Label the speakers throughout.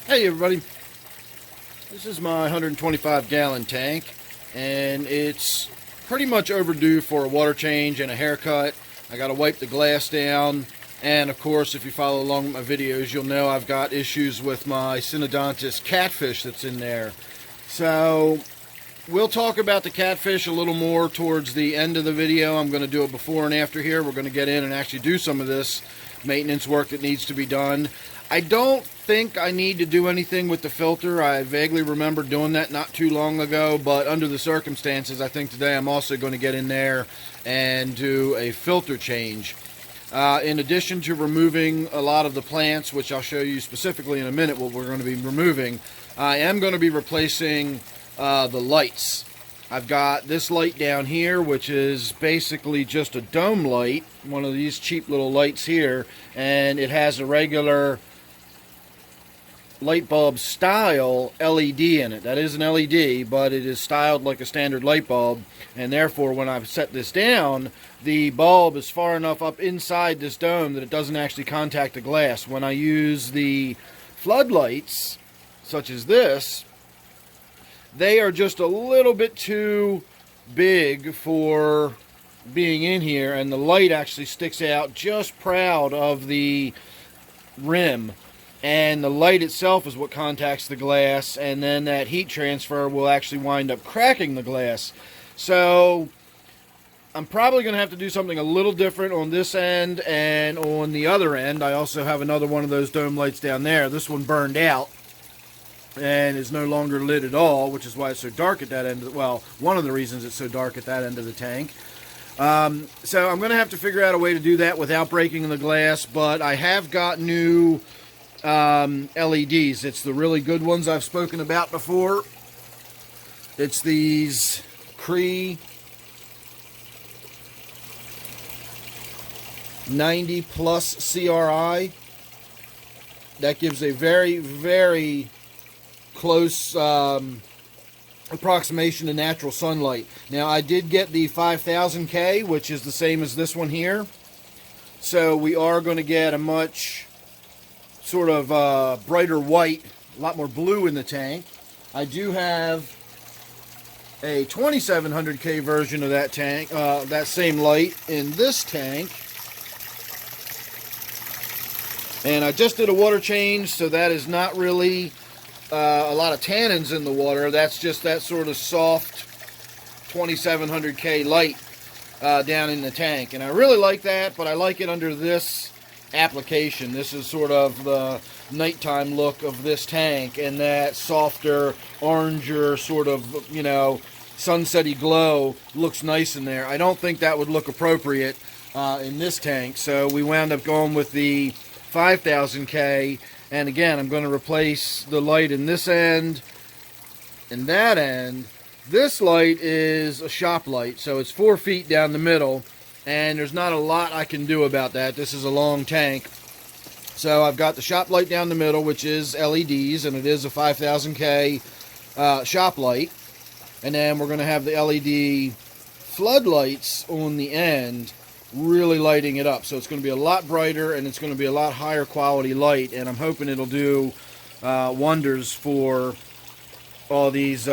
Speaker 1: Hey everybody, this is my 125 gallon tank and it's pretty much overdue for a water change and a haircut. I got to wipe the glass down, and of course if you follow along with my videos you'll know I've got issues with my Ctenopoma catfish that's in there. So we'll talk about the catfish a little more towards the end of the video. I'm going to do it before and after here. We're going to get in and actually do some of this maintenance work that needs to be done. I don't think I need to do anything with the filter. I vaguely remember doing that not too long ago, but under the circumstances, I think today I'm also going to get in there and do a filter change. In addition to removing a lot of the plants, which I'll show you specifically in a minute what we're going to be removing, I am going to be replacing the lights. I've got this light down here, which is basically just a dome light, one of these cheap little lights here, and it has a regular light bulb style LED in it. That is an LED, but it is styled like a standard light bulb, and therefore when I set this down, the bulb is far enough up inside this dome that it doesn't actually contact the glass. When I use the floodlights, such as this, they are just a little bit too big for being in here, and the light actually sticks out just proud of the rim. And the light itself is what contacts the glass, and then that heat transfer will actually wind up cracking the glass. So I'm probably going to have to do something a little different on this end, and on the other end I also have another one of those dome lights down there. This one burned out and is no longer lit at all, which is why it's so dark at that end of the, well, one of the reasons it's so dark at that end of the tank. So I'm going to have to figure out a way to do that without breaking the glass, but I have got new LEDs. It's the really good ones I've spoken about before. It's these Cree 90 plus CRI. That gives a very, very close approximation to natural sunlight. Now I did get the 5000K, which is the same as this one here. So we are going to get a much sort of brighter white, a lot more blue in the tank. I do have a 2700K version of that tank, that same light in this tank. And I just did a water change, so that is not really a lot of tannins in the water. That's just that sort of soft 2700K light down in the tank. And I really like that, but I like it under this application. This is sort of the nighttime look of this tank, and that softer, oranger sort of, you know, sunsetty glow looks nice in there. I don't think that would look appropriate in this tank, so we wound up going with the 5000K. And again, I'm going to replace the light in this end and that end. This light is a shop light, so it's 4 feet down the middle, and there's not a lot I can do about that. This is a long tank. So I've got the shop light down the middle, which is LEDs, and it is a 5000K shop light. And then we're going to have the LED floodlights on the end, really lighting it up. So it's going to be a lot brighter, and it's going to be a lot higher quality light, and I'm hoping it'll do wonders for all these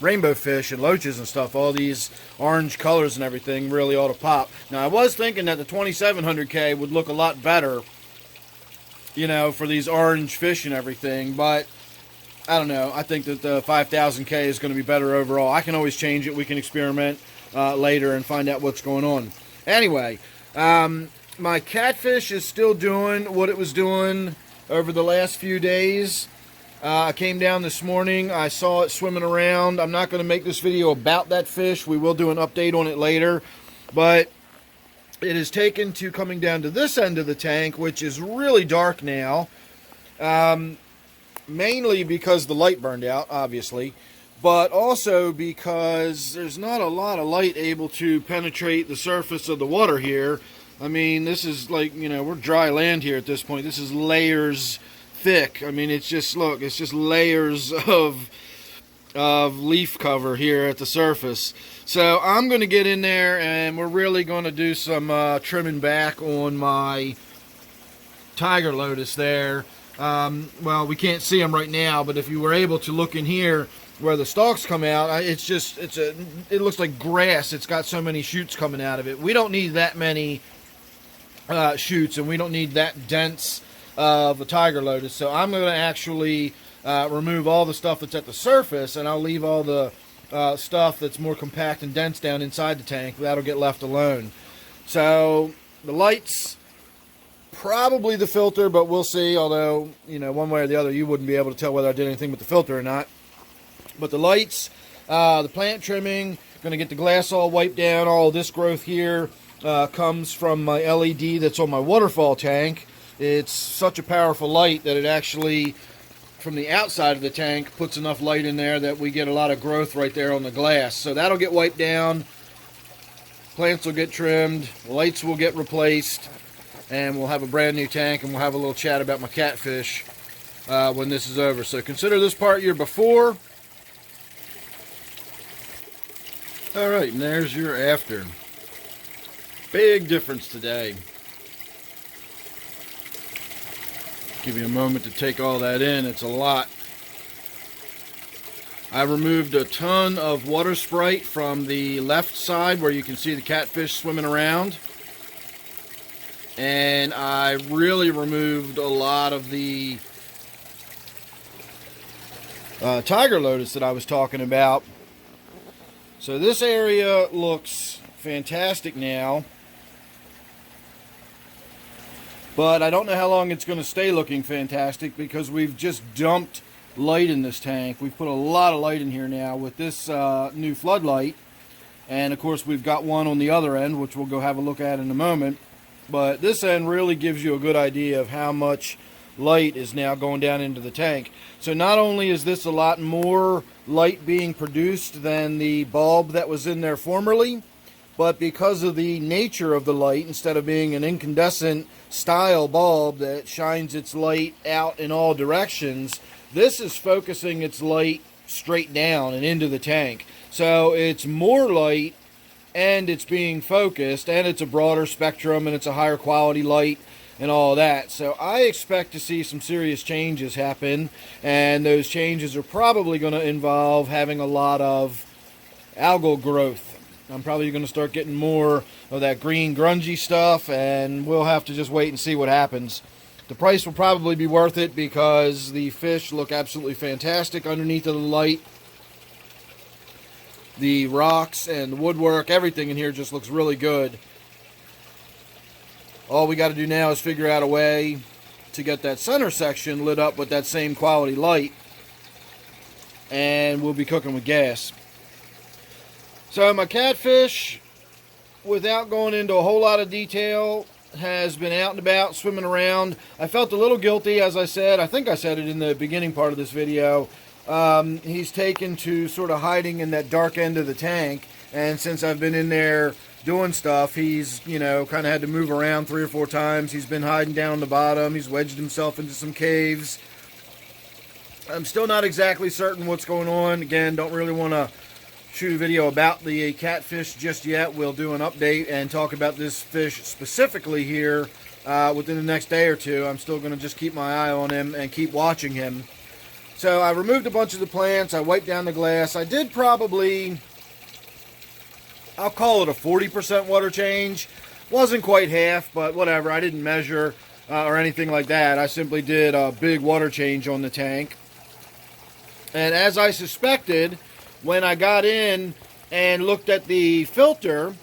Speaker 1: rainbow fish and loaches and stuff. All these orange colors and everything really ought to pop. Now I was thinking that the 2700K would look a lot better, you know, for these orange fish and everything, but I don't know. I think that the 5000K is going to be better overall. I can always change it. We can experiment later and find out what's going on. Anyway, my catfish is still doing what it was doing over the last few days. I came down this morning. I saw it swimming around. I'm not going to make this video about that fish. We will do an update on it later. But it is taken to coming down to this end of the tank, which is really dark now. Mainly because the light burned out, obviously, but also because there's not a lot of light able to penetrate the surface of the water here. I mean, this is like, you know, we're dry land here at this point. This is layers thick. I mean, it's just, look, it's just layers of leaf cover here at the surface. So I'm going to get in there and we're really going to do some trimming back on my tiger lotus there. Well, we can't see them right now, but if you were able to look in here where the stalks come out, it looks like grass. It's got so many shoots coming out of it. We don't need that many shoots, and we don't need that dense of a tiger lotus. So I'm going to actually remove all the stuff that's at the surface, and I'll leave all the stuff that's more compact and dense down inside the tank. That'll get left alone. So the lights, probably the filter, but we'll see. Although, you know, one way or the other, you wouldn't be able to tell whether I did anything with the filter or not. But the lights, the plant trimming, going to get the glass all wiped down. All this growth here comes from my LED that's on my waterfall tank. It's such a powerful light that it actually, from the outside of the tank, puts enough light in there that we get a lot of growth right there on the glass. So that'll get wiped down. Plants will get trimmed. Lights will get replaced. And we'll have a brand new tank, and we'll have a little chat about my catfish when this is over. So consider this part your before. Alright, and there's your after. Big difference today. Give you a moment to take all that in. It's a lot. I removed a ton of water sprite from the left side where you can see the catfish swimming around. And I really removed a lot of the tiger lotus that I was talking about. So this area looks fantastic now. But I don't know how long it's going to stay looking fantastic because we've just dumped light in this tank. We've put a lot of light in here now with this new floodlight. And of course we've got one on the other end, which we'll go have a look at in a moment. But this end really gives you a good idea of how much light is now going down into the tank. So not only is this a lot more light being produced than the bulb that was in there formerly, but because of the nature of the light, instead of being an incandescent style bulb that shines its light out in all directions, this is focusing its light straight down and into the tank. So it's more light, and it's being focused, and it's a broader spectrum, and it's a higher quality light and all that. So I expect to see some serious changes happen, and those changes are probably going to involve having a lot of algal growth. I'm probably going to start getting more of that green grungy stuff, and we'll have to just wait and see what happens. The price will probably be worth it because the fish look absolutely fantastic underneath of the light. The rocks and the woodwork, everything in here just looks really good. All we got to do now is figure out a way to get that center section lit up with that same quality light, and we'll be cooking with gas. So my catfish, without going into a whole lot of detail, has been out and about, swimming around. I felt a little guilty, as I said. I think I said it in the beginning part of this video. He's taken to sort of hiding in that dark end of the tank, and since I've been in there doing stuff, he's, you know, kind of had to move around 3 or 4 times. He's been hiding down the bottom. He's wedged himself into some caves. I'm still not exactly certain what's going on. Again, don't really want to shoot a video about the catfish just yet. We'll do an update and talk about this fish specifically here within the next day or two. I'm still going to just keep my eye on him and keep watching him. So I removed a bunch of the plants. I wiped down the glass. I did probably, I'll call it a 40% water change. Wasn't quite half, but whatever. I didn't measure or anything like that. I simply did a big water change on the tank. And as I suspected, when I got in and looked at the filter,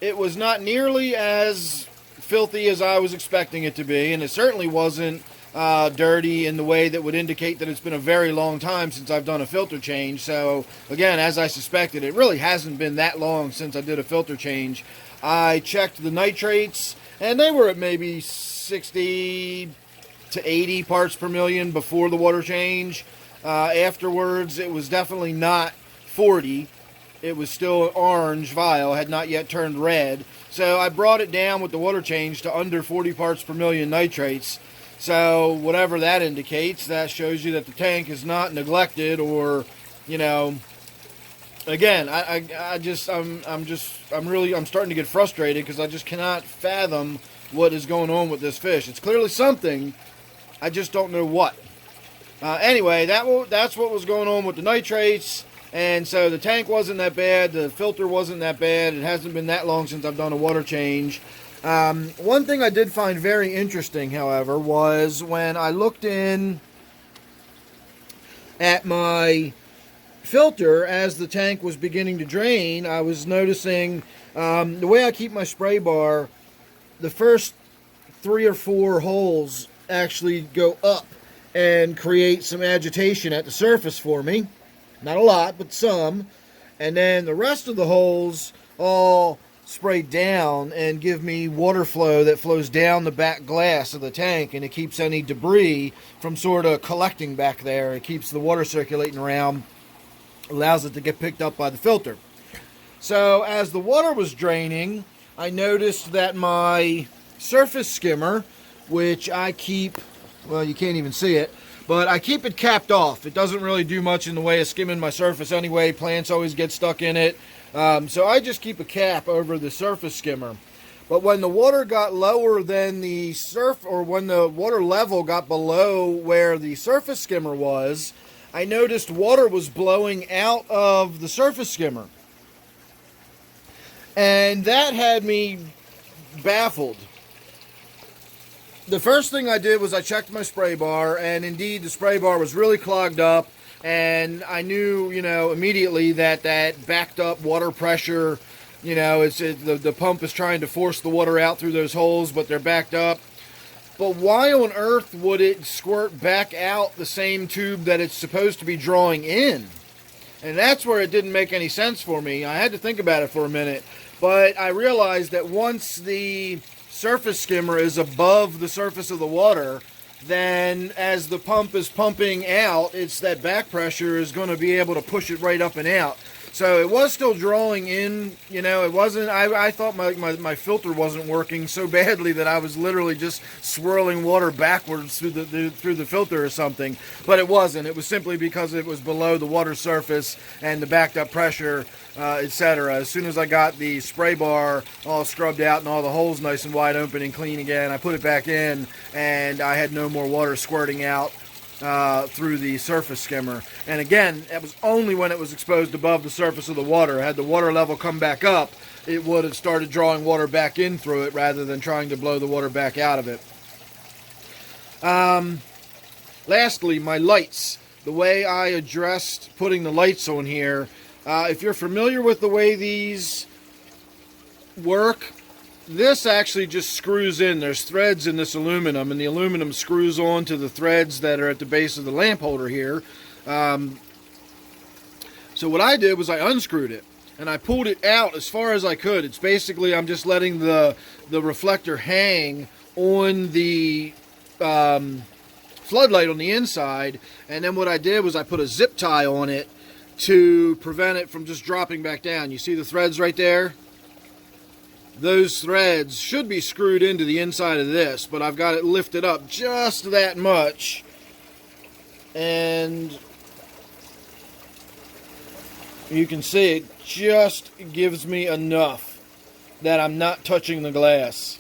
Speaker 1: it was not nearly as filthy as I was expecting it to be, and it certainly wasn't dirty in the way that would indicate that it's been a very long time since I've done a filter change. So again, as I suspected, it really hasn't been that long since I did a filter change. I checked the nitrates, and they were at maybe 60 to 80 parts per million before the water change. Afterwards, it was definitely not 40. It was still orange vial, had not yet turned red. So I brought it down with the water change to under 40 parts per million nitrates. So whatever that indicates, that shows you that the tank is not neglected, or, you know, again, I'm starting to get frustrated because I just cannot fathom what is going on with this fish. It's clearly something, I just don't know what. Anyway, that's what was going on with the nitrates. And so the tank wasn't that bad. The filter wasn't that bad. It hasn't been that long since I've done a water change. One thing I did find very interesting, however, was when I looked in at my filter as the tank was beginning to drain, I was noticing the way I keep my spray bar, the first 3 or 4 holes actually go up and create some agitation at the surface for me. Not a lot, but some. And then the rest of the holes all spray down and give me water flow that flows down the back glass of the tank, and it keeps any debris from sort of collecting back there. It keeps the water circulating around, allows it to get picked up by the filter. So as the water was draining, I noticed that my surface skimmer, which I keep, well, you can't even see it, but I keep it capped off. It doesn't really do much in the way of skimming my surface anyway. Plants always get stuck in it. So I just keep a cap over the surface skimmer. But when the water got lower than the when the water level got below where the surface skimmer was, I noticed water was blowing out of the surface skimmer. And that had me baffled. The first thing I did was I checked my spray bar, and indeed the spray bar was really clogged up, and I knew, immediately that backed up water pressure, the pump is trying to force the water out through those holes, but they're backed up. But why on earth would it squirt back out the same tube that it's supposed to be drawing in? And that's where it didn't make any sense for me. I had to think about it for a minute, but I realized that once the surface skimmer is above the surface of the water, then as the pump is pumping out, it's that back pressure is going to be able to push it right up and out. So it was still drawing in, it wasn't, I thought my filter wasn't working so badly that I was literally just swirling water backwards through the filter or something. But it wasn't. It was simply because it was below the water surface and the backed up pressure, etc. As soon as I got the spray bar all scrubbed out and all the holes nice and wide open and clean again, I put it back in, and I had no more water squirting out through the surface skimmer. And again, it was only when it was exposed above the surface of the water. Had the water level come back up, it would have started drawing water back in through it rather than trying to blow the water back out of it. Lastly, my lights. The way I addressed putting the lights on here, if you're familiar with the way these work, this actually just screws in. There's threads in this aluminum, and the aluminum screws on to the threads that are at the base of the lamp holder here. So what I did was I unscrewed it, and I pulled it out as far as I could. It's basically, I'm just letting the reflector hang on the floodlight on the inside, and then what I did was I put a zip tie on it to prevent it from just dropping back down. You see the threads right there? Those threads should be screwed into the inside of this, but I've got it lifted up just that much, and you can see it just gives me enough that I'm not touching the glass.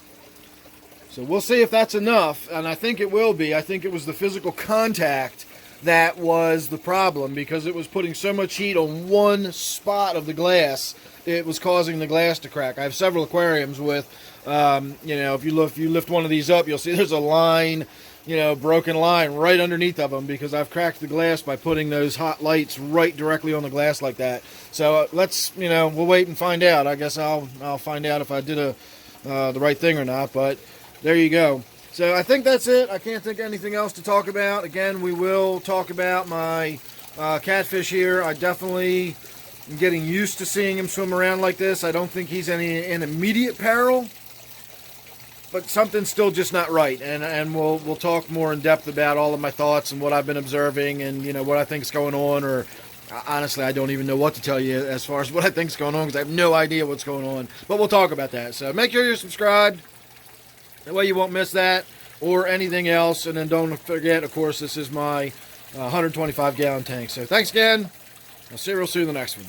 Speaker 1: So we'll see if that's enough, and I think it will be. I think it was the physical contact that was the problem, because it was putting so much heat on one spot of the glass, it was causing the glass to crack. I have several aquariums with, if you lift one of these up, you'll see there's a line, broken line right underneath of them, because I've cracked the glass by putting those hot lights right directly on the glass like that. So let's, we'll wait and find out. I guess I'll find out if I did the right thing or not, but there you go. So I think that's it. I can't think of anything else to talk about. Again, we will talk about my catfish here. I definitely am getting used to seeing him swim around like this. I don't think he's in immediate peril, but something's still just not right. And we'll talk more in depth about all of my thoughts and what I've been observing and what I think's going on. Or honestly, I don't even know what to tell you as far as what I think's going on, because I have no idea what's going on. But we'll talk about that. So make sure you're subscribed. That way you won't miss that or anything else. And then don't forget, of course, this is my 125-gallon tank. So thanks again. I'll see you real soon in the next one.